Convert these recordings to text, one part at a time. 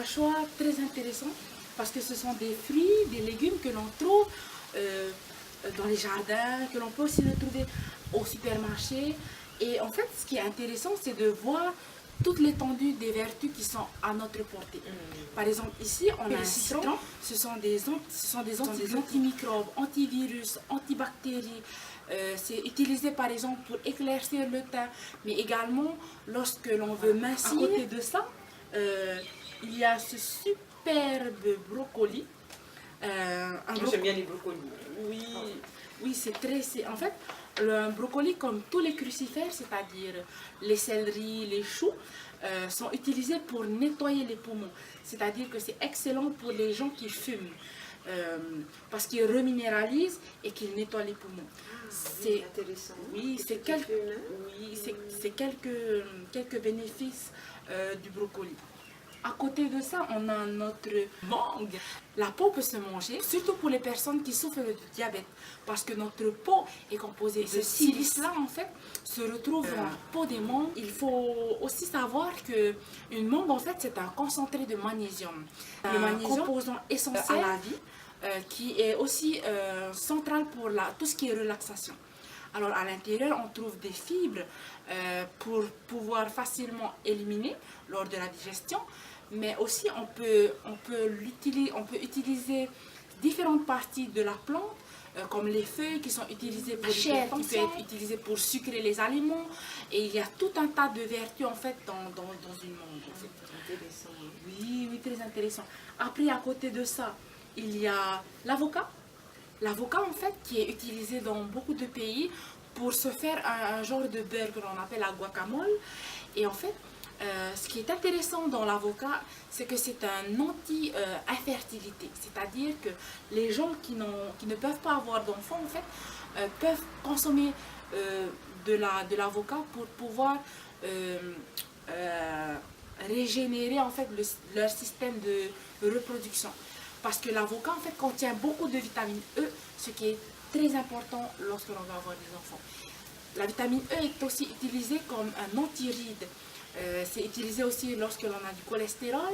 un choix très intéressant parce que ce sont des fruits, des légumes que l'on trouve dans les jardins, que l'on peut aussi retrouver au supermarché. Et en fait, ce qui est intéressant, c'est de voir toute l'étendue des vertus qui sont à notre portée. Par exemple, ici, on a un citron. Ce sont des antimicrobes, antivirus, antibactéries. C'est utilisé par exemple pour éclaircir le teint, mais également lorsque l'on veut mincir. À côté de ça, il y a ce superbe brocoli. J'aime bien les brocolis. Oui, oui, en fait, le brocoli, comme tous les crucifères, c'est-à-dire les céleris, les choux, sont utilisés pour nettoyer les poumons. C'est-à-dire que c'est excellent pour les gens qui fument. Parce qu'ils reminéralisent et qu'ils nettoient les poumons. C'est intéressant. Oui, c'est quelques bénéfices du brocoli. À côté de ça, on a notre mangue. La peau peut se manger, surtout pour les personnes qui souffrent de diabète, parce que notre peau est composée de silice-là, en fait, se retrouve dans la peau des mangues. Il faut aussi savoir qu'une mangue, en fait, c'est un concentré de magnésium. Le magnésium, composant essentiel à la vie, qui est aussi central pour tout ce qui est relaxation. Alors à l'intérieur, on trouve des fibres pour pouvoir facilement éliminer lors de la digestion, mais aussi on peut utiliser différentes parties de la plante, comme les feuilles qui sont utilisées pour qui peut être utilisée pour sucrer les aliments, et il y a tout un tas de vertus en fait dans une mangue. C'est intéressant. Oui, oui, très intéressant. Après, à côté de ça, il y a l'avocat. L'avocat, en fait, qui est utilisé dans beaucoup de pays pour se faire un genre de beurre que l'on appelle la guacamole. Et en fait, ce qui est intéressant dans l'avocat, c'est que c'est un anti-infertilité. C'est-à-dire que les gens qui ne peuvent pas avoir d'enfants, en fait, peuvent consommer de l'avocat pour pouvoir régénérer, en fait, leur système de reproduction. Parce que l'avocat, en fait, contient beaucoup de vitamine E, ce qui est très important lorsque l'on veut avoir des enfants. La vitamine E est aussi utilisée comme un antiride. C'est utilisé aussi lorsque l'on a du cholestérol.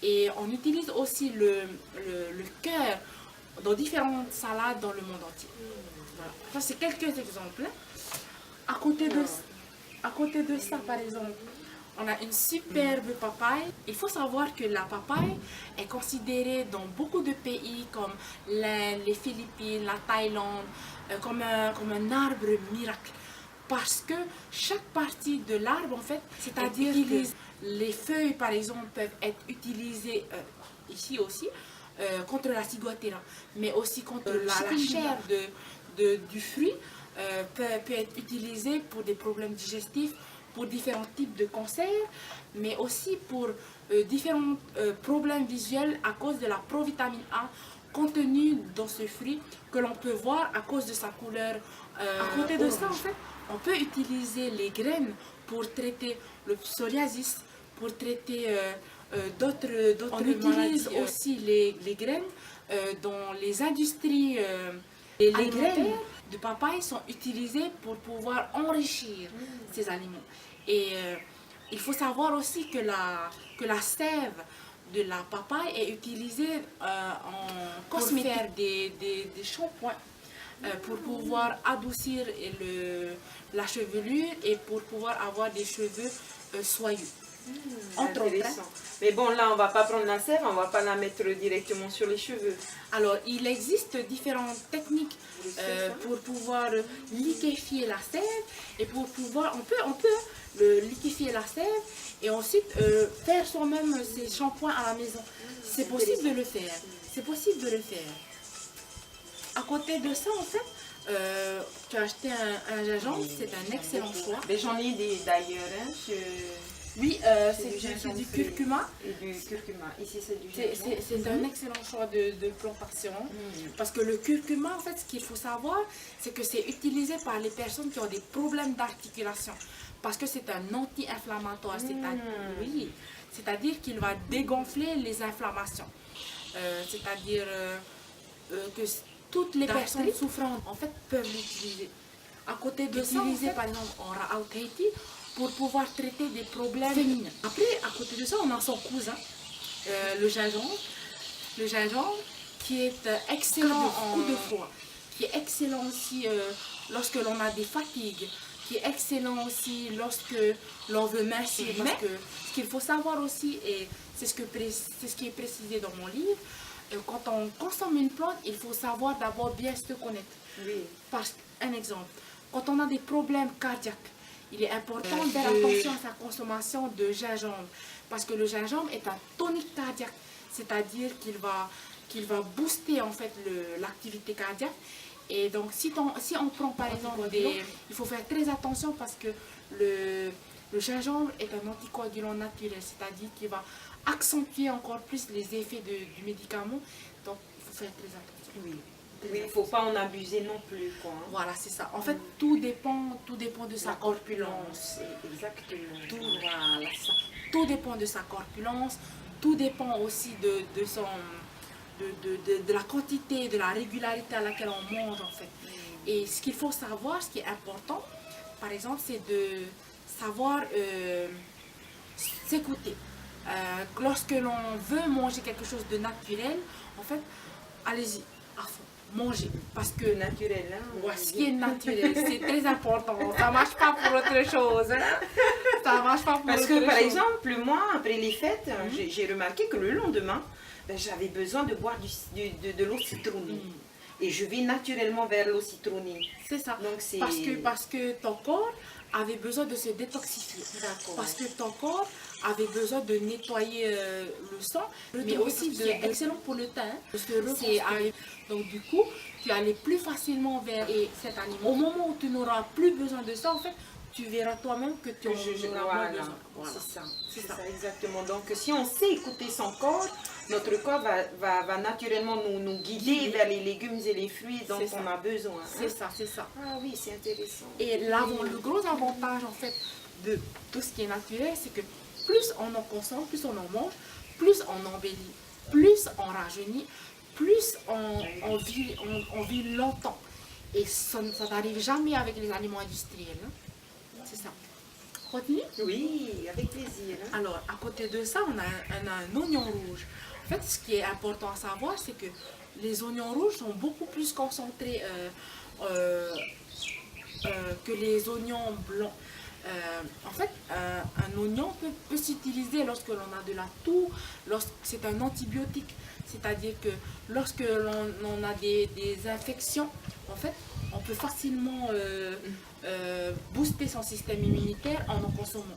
Et on utilise aussi le cœur dans différentes salades dans le monde entier. Voilà. Ça, c'est quelques exemples. À côté de ça, par exemple, on a une superbe papaye. Il faut savoir que la papaye est considérée dans beaucoup de pays comme l'Inde, les Philippines, la Thaïlande, comme un arbre miracle. Parce que chaque partie de l'arbre, en fait, c'est-à-dire que les feuilles, par exemple, peuvent être utilisées ici aussi contre la ciguatera, mais aussi contre la chair du fruit peut être utilisée pour des problèmes digestifs, pour différents types de cancers, mais aussi pour différents problèmes visuels à cause de la provitamine A contenue dans ce fruit que l'on peut voir à cause de sa couleur. À côté de ça, en fait, on peut utiliser les graines pour traiter le psoriasis, pour traiter d'autres maladies. On utilise aussi les graines dans les industries. Les graines de papaye sont utilisées pour pouvoir enrichir ces aliments. Et il faut savoir aussi que la sève de la papaye est utilisée en cosmétique, pour faire des shampoings pour pouvoir adoucir la chevelure et pour pouvoir avoir des cheveux soyeux. Entre autres. Mais bon, là, on ne va pas prendre la sève, on ne va pas la mettre directement sur les cheveux. Alors, il existe différentes techniques pour pouvoir liquéfier la sève et pour pouvoir, on peut liquéfier la sève et ensuite faire soi-même ces shampoings à la maison. C'est possible de le faire. C'est possible de le faire. À côté de ça, en fait, tu as acheté un gingembre, c'est un excellent choix. Mais j'en ai d'ailleurs. Hein, oui, c'est du curcuma. Et du curcuma. Ici, c'est du gingembre. C'est un excellent choix de plantation. Parce que le curcuma, en fait, ce qu'il faut savoir, c'est que c'est utilisé par les personnes qui ont des problèmes d'articulation. Parce que c'est un anti-inflammatoire. C'est-à-dire qu'il va dégonfler les inflammations. C'est-à-dire que toutes les personnes souffrantes, en fait, peuvent l'utiliser. À côté de ça, en fait, par exemple, on a Haiti pour pouvoir traiter des problèmes féminins. Après, à côté de ça, on a son cousin. le gingembre. Le gingembre qui est excellent en coup de foie, qui est excellent aussi lorsque l'on a des fatigues, qui est excellent aussi lorsque l'on veut mincir. Parce que ce qu'il faut savoir aussi, et c'est ce qui est précisé dans mon livre, quand on consomme une plante, il faut savoir d'abord bien se connaître. Oui. Un exemple, quand on a des problèmes cardiaques, il est important de faire attention à sa consommation de gingembre. Parce que le gingembre est un tonique cardiaque, c'est-à-dire qu'il va booster en fait l'activité cardiaque. Et donc si on prend par exemple il faut faire très attention parce que le gingembre est un anticoagulant naturel, c'est-à-dire qu'il va accentuer encore plus les effets du médicament. Donc il faut faire très attention. Oui. Oui, il ne faut pas en abuser non plus, quoi. Hein. Voilà, c'est ça. En fait, tout dépend de sa corpulence. Exactement. Voilà, ça. Tout dépend de sa corpulence, tout dépend aussi de la quantité, de la régularité à laquelle on mange, en fait. Et ce qu'il faut savoir, ce qui est important, par exemple, c'est de savoir s'écouter. Lorsque l'on veut manger quelque chose de naturel, en fait, allez-y, à fond. Manger parce que naturel, hein, ouais, ce qui est naturel, c'est très important. Ça marche pas pour autre chose. Hein. Ça marche pas pour parce autre que chose. par exemple, moi, après les fêtes, j'ai remarqué que le lendemain, j'avais besoin de boire de l'eau citronnée. Et je vais naturellement vers l'eau citronnée. C'est ça. Donc, c'est... Parce que ton corps avait besoin de se détoxifier. Parce que ton corps avait besoin de nettoyer le sang, mais aussi c'est excellent pour le teint. Donc du coup, tu allais plus facilement vers cet aliment. Au moment où tu n'auras plus besoin de ça, en fait, tu verras toi-même que tu en auras moins besoin. Voilà. C'est ça, exactement. Donc si on sait écouter son corps, notre corps va naturellement nous guider vers les légumes et les fruits dont on a besoin. C'est ça, c'est ça. Ah oui, c'est intéressant. Et le gros avantage en fait de tout ce qui est naturel, c'est que plus on en consomme, plus on en mange, plus on embellit, plus on rajeunit, plus on vit longtemps. Et ça n'arrive jamais avec les aliments industriels. Hein. C'est ça. Continue? Oui, avec plaisir. Hein. Alors, à côté de ça, on a un oignon rouge. En fait, ce qui est important à savoir, c'est que les oignons rouges sont beaucoup plus concentrés que les oignons blancs. En fait, un oignon peut s'utiliser lorsque l'on a de la toux, c'est un antibiotique. C'est-à-dire que lorsque l'on a des infections, en fait, on peut facilement booster son système immunitaire en consommant.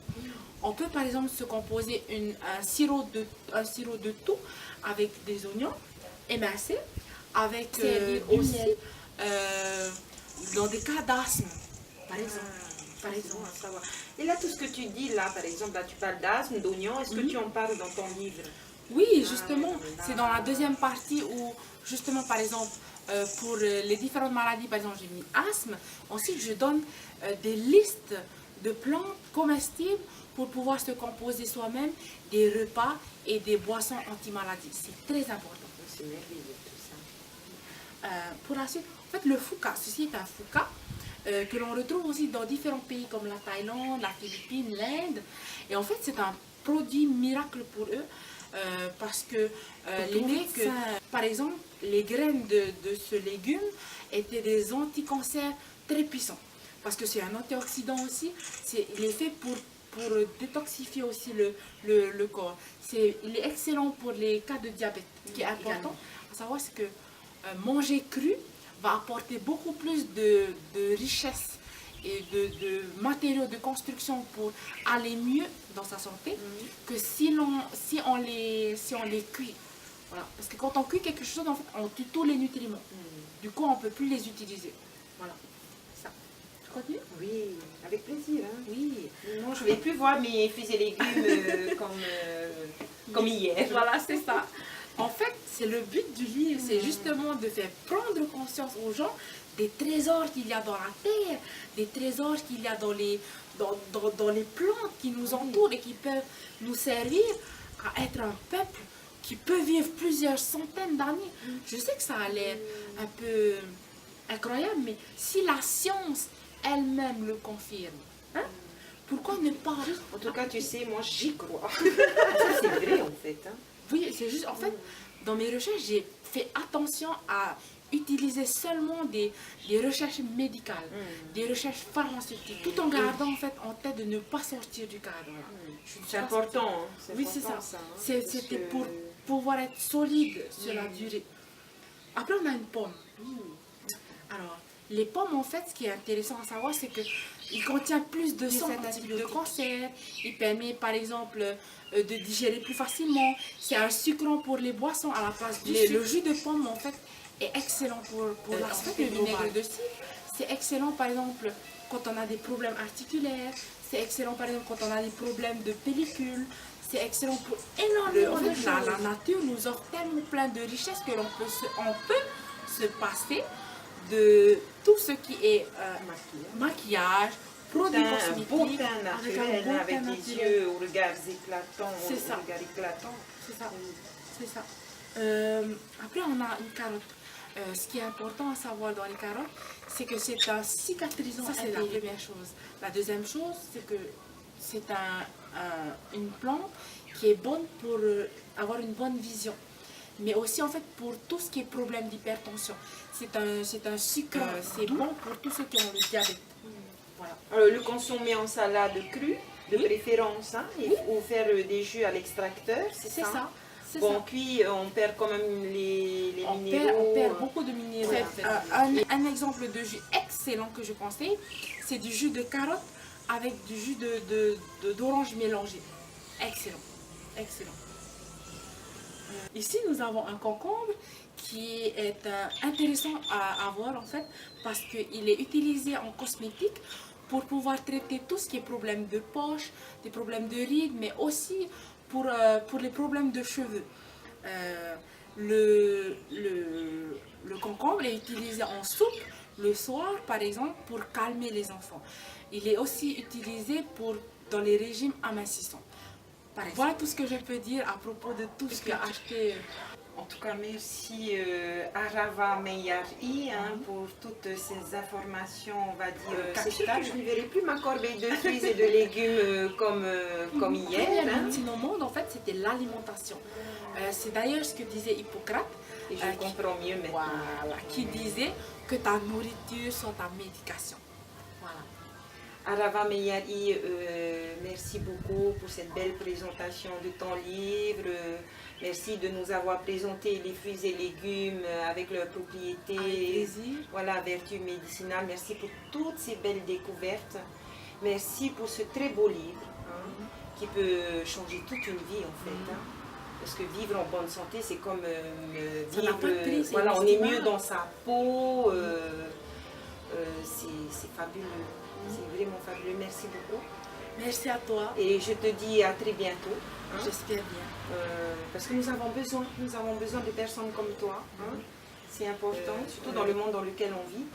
On peut par exemple se composer un sirop de toux avec des oignons émincés, avec aussi dans des cas d'asthme, par exemple. Et là, tout ce que tu dis là, par exemple, là, tu parles d'asthme, d'oignon, est-ce que tu en parles dans ton livre? Oui, justement, c'est dans la deuxième partie où, justement, par exemple, pour les différentes maladies, par exemple, j'ai mis asthme. Ensuite, je donne des listes de plantes comestibles pour pouvoir se composer soi-même des repas et des boissons anti-maladies. C'est très important. C'est merveilleux tout ça. Pour la suite, en fait, le fouca, ceci est un fouca que l'on retrouve aussi dans différents pays comme la Thaïlande, la Philippine, l'Inde. Et en fait, c'est un produit miracle pour eux. Parce que par exemple, les graines de ce légume étaient des anticancers très puissants. Parce que c'est un antioxydant aussi, il est fait pour détoxifier aussi le corps. Il est excellent pour les cas de diabète. Ce qui est important à savoir, c'est que manger cru va apporter beaucoup plus de richesse et de matériaux de construction pour aller mieux dans sa santé que si on les cuit. Voilà. Parce que quand on cuit quelque chose, en fait, on tue tous les nutriments. Du coup, on ne peut plus les utiliser. Voilà. Ça. Tu continues? Oui, avec plaisir. Hein. Oui. Non, je ne vais plus voir mes fruits et légumes comme hier. Voilà, c'est ça. En fait, c'est le but du livre, c'est justement de faire prendre conscience aux gens des trésors qu'il y a dans la terre, des trésors qu'il y a dans les plantes qui nous entourent et qui peuvent nous servir à être un peuple qui peut vivre plusieurs centaines d'années. Je sais que ça a l'air un peu incroyable, mais si la science elle-même le confirme, hein, pourquoi ne pas... En tout cas, tu sais, moi j'y crois. Ça c'est vrai en fait. Hein. Oui, c'est juste, en fait, dans mes recherches, j'ai fait attention à utiliser seulement des recherches médicales, des recherches pharmaceutiques, tout en gardant en fait en tête de ne pas sortir du cadre. Voilà. C'est important. Hein. Oui, c'est ça. Hein, C'était pour pouvoir être solide sur la durée. Après, on a une pomme. Alors, les pommes, en fait, ce qui est intéressant à savoir, c'est qu'il contient plus de 100 types de cancer. Il permet, par exemple, de digérer plus facilement. C'est un sucrant pour les boissons à la place du sucre. Le jus de pomme, en fait, est excellent pour l'aspect. Le vinaigre de cidre, c'est excellent, par exemple, quand on a des problèmes articulaires. C'est excellent, par exemple, quand on a des problèmes de pellicule. C'est excellent pour énormément de choses. La nature nous offre tellement plein de richesses que on peut se passer de tout ce qui est maquillage, produits cosmétiques, beau teint naturel, avec des yeux aux regards éclatants. C'est ça. C'est ça. C'est ça. Après, on a une carotte. Ce qui est important à savoir dans les carottes, c'est que c'est un cicatrisant. Ça, c'est la première chose. La deuxième chose, c'est que c'est une plante qui est bonne pour avoir une bonne vision. Mais aussi, en fait, pour tout ce qui est problème d'hypertension. C'est un sucre, c'est bon pour tous ceux qui ont le diabète. Voilà. Alors, le consommer en salade crue, de préférence, hein, ou faire des jus à l'extracteur, c'est ça. Bon, cuit, on perd quand même les minéraux. On perd beaucoup de minéraux. Un exemple de jus excellent que je conseille, c'est du jus de carotte avec du jus d'orange mélangé. Excellent. Excellent. Ici, nous avons un concombre qui est intéressant à avoir en fait parce qu'il est utilisé en cosmétique pour pouvoir traiter tout ce qui est problème de poche, des problèmes de rides, mais aussi pour les problèmes de cheveux. Le concombre est utilisé en soupe le soir, par exemple, pour calmer les enfants. Il est aussi utilisé dans les régimes amincissants. Voilà tout ce que je peux dire à propos de tout ce que j'ai acheté. En tout cas, merci Arava Meyari pour toutes ces informations, on va dire. C'est sûr que je ne verrai plus ma corbeille de fruits et de légumes comme hier. La médecine au monde, en fait, c'était l'alimentation. C'est d'ailleurs ce que disait Hippocrate. Et je comprends mieux maintenant. Voilà, qui disait que ta nourriture soit ta médication. Voilà. Arava Meyari, merci beaucoup pour cette belle présentation de ton livre. Merci de nous avoir présenté les fruits et légumes avec leurs propriétés, voilà, vertus médicinales. Merci pour toutes ces belles découvertes. Merci pour ce très beau livre qui peut changer toute une vie en fait. Parce que vivre en bonne santé, c'est comme vivre, voilà, on est mieux dans sa peau. C'est fabuleux. C'est vraiment fabuleux. Merci beaucoup. Merci à toi. Et je te dis à très bientôt. J'espère bien. Parce que nous avons besoin de personnes comme toi. C'est important, surtout dans le monde dans lequel on vit.